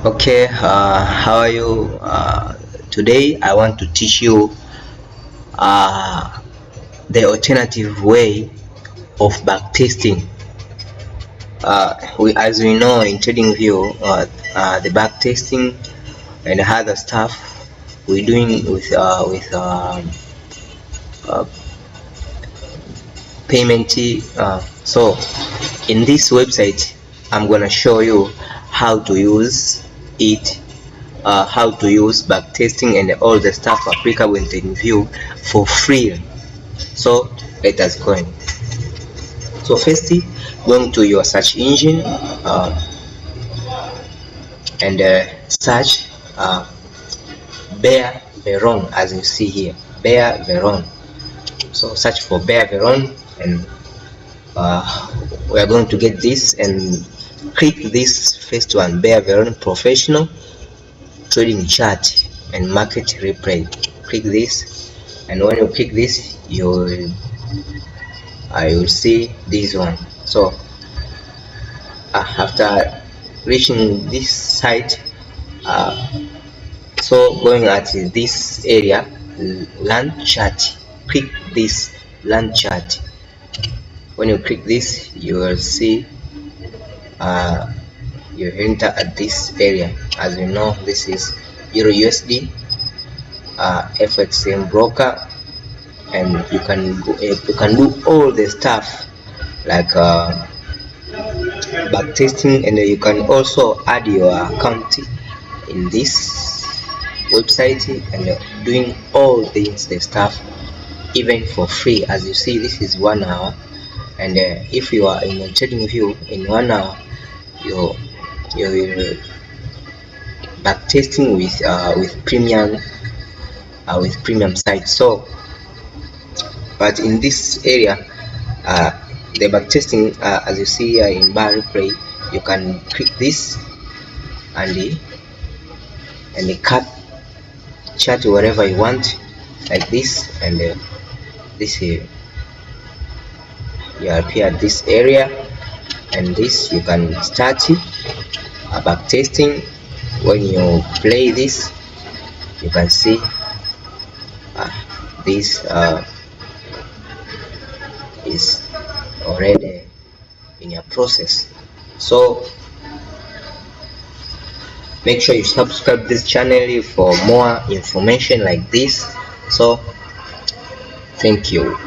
Okay, how are you? Today I want to teach you uh, the alternative way of backtesting. As we know in Tradingview, the backtesting and other stuff we're doing with payment. So in this website, I'm gonna show you how to use it, how to use backtesting and all the stuff applicable in Tradingview for free. So let us go in. So firstly, going to your search engine and search Bear Veron, as you see here, Bear Veron. So search for Bear Veron, and we are going to get this, and click this first one, Bear Veron Professional Trading Chart and Market Replay. Click this, and when you click this, you'll see this one. So after reaching this site, so going at this area, land chart, click this land chart. When you click this, you will see you enter at this area. As you know, this is Euro USD FXM broker, and you can do all the stuff like backtesting, and you can also add your account in this website and doing all the stuff even for free. As you see, this is 1 hour, and if you are in a Tradingview in 1 hour, you will backtesting with premium sites. So but in this area, the backtesting, as you see here in bar replay, you can click this and cut chart wherever you want, like this, and this here you appear at this area, and this you can start backtesting. When you play this, you can see this is already in your process. So make sure you subscribe this channel for more information like this. So thank you.